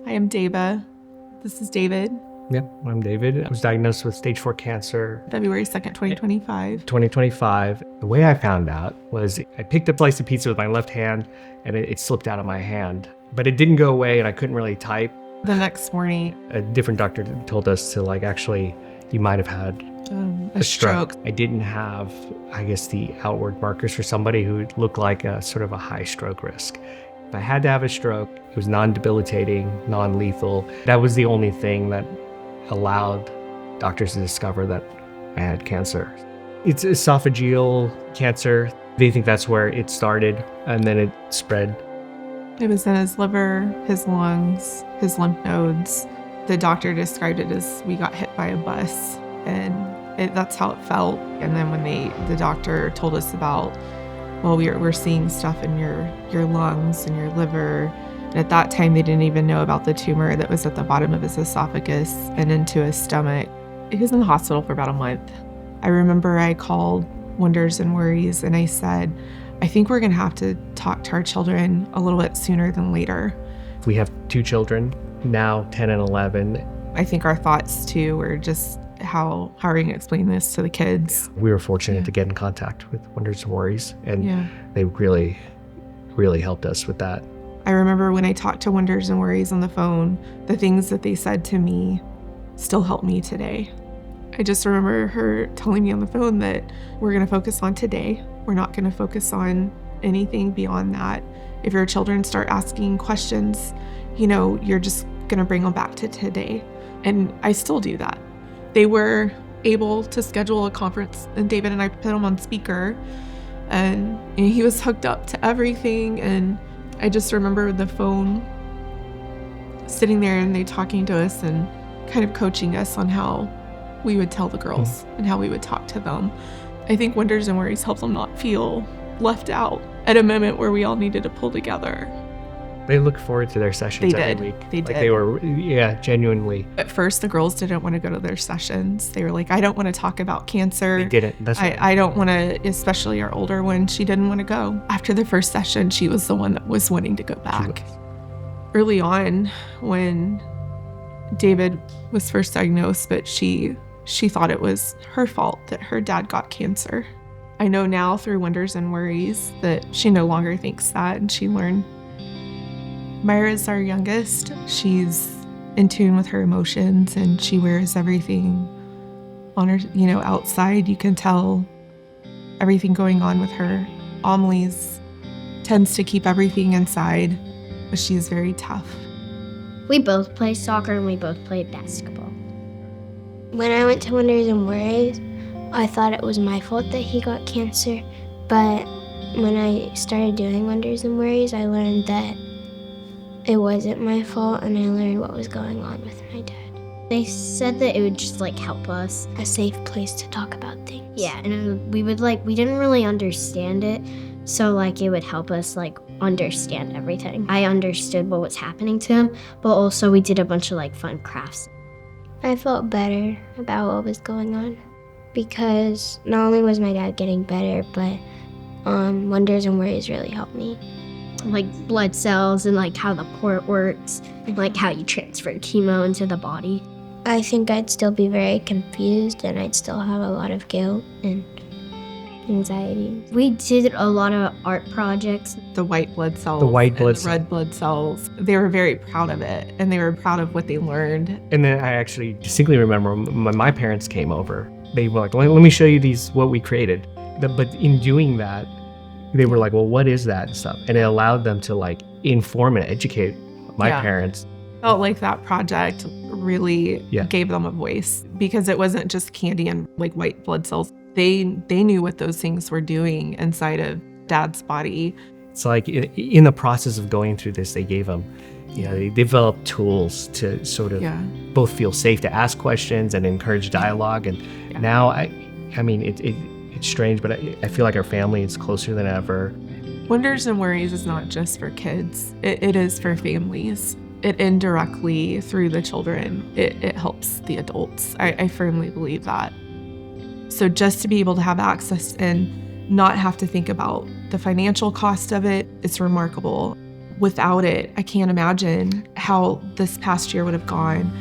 I am Dava. This is David. Yeah, I'm David. I was diagnosed with stage 4 cancer. February 2nd, 2025. 2025. The way I found out was I picked up a slice of pizza with my left hand and it slipped out of my hand. But it didn't go away and I couldn't really type. The next morning, A different doctor told us to actually, you might have had a stroke. I didn't have, the outward markers for somebody who looked like a sort of a high stroke risk. If I had to have a stroke, it was non-debilitating, non-lethal. That was the only thing that allowed doctors to discover that I had cancer. It's esophageal cancer. They think that's where it started, and then it spread. It was in his liver, his lungs, his lymph nodes. The doctor described it as we got hit by a bus, and that's how it felt. And then when the doctor told us about, well, we're seeing stuff in your lungs and your liver. And at that time, they didn't even know about the tumor that was at the bottom of his esophagus and into his stomach. He was in the hospital for about a month. I remember I called Wonders and Worries and I said, I think we're going to have to talk to our children a little bit sooner than later. We have 2 children, now 10 and 11. I think our thoughts too were just how are we going to explain this to the kids? We were fortunate to get in contact with Wonders and Worries, and they really, really helped us with that. I remember when I talked to Wonders and Worries on the phone, the things that they said to me still help me today. I just remember her telling me on the phone that we're going to focus on today. We're not going to focus on anything beyond that. If your children start asking questions, you're just going to bring them back to today. And I still do that. They were able to schedule a conference, and David and I put him on speaker, and he was hooked up to everything. And I just remember the phone sitting there and they talking to us and kind of coaching us on how we would tell the girls and how we would talk to them. I think Wonders and Worries helped them not feel left out at a moment where we all needed to pull together. They look forward to their sessions every week. They did. They were, genuinely. At first, the girls didn't want to go to their sessions. They were like, I don't want to talk about cancer. They didn't. That's right. I don't want to, especially our older one, she didn't want to go. After the first session, she was the one that was wanting to go back. Early on, when David was first diagnosed, but she thought it was her fault that her dad got cancer. I know now through Wonders and Worries that she no longer thinks that, and she learned. Myra's our youngest. She's in tune with her emotions and she wears everything on her, outside. You can tell everything going on with her. Amelie's tends to keep everything inside, but she's very tough. We both play soccer and we both played basketball. When I went to Wonders and Worries, I thought it was my fault that he got cancer, but when I started doing Wonders and Worries, I learned that it wasn't my fault, and I learned what was going on with my dad. They said that it would just help us. A safe place to talk about things. Yeah, and we didn't really understand it, so it would help us understand everything. I understood what was happening to him, but also we did a bunch of fun crafts. I felt better about what was going on because not only was my dad getting better, but Wonders and Worries really helped me. Blood cells and how the port works, and how you transfer chemo into the body. I think I'd still be very confused and I'd still have a lot of guilt and anxiety. We did a lot of art projects. The white blood cells, the red blood cells, they were very proud of it and they were proud of what they learned. And then I actually distinctly remember when my parents came over, they were like, let me show you what we created. But in doing that, they were like, well, what is that and stuff? And it allowed them to inform and educate my parents. Felt like that project really gave them a voice because it wasn't just candy and white blood cells. They knew what those things were doing inside of Dad's body. It's in the process of going through this, they gave them, they developed tools to sort of both feel safe to ask questions and encourage dialogue. And now, it's strange, but I feel like our family is closer than ever. Wonders and Worries is not just for kids. It is for families. It indirectly, through the children, it helps the adults. I firmly believe that. So just to be able to have access and not have to think about the financial cost of it, it's remarkable. Without it, I can't imagine how this past year would have gone.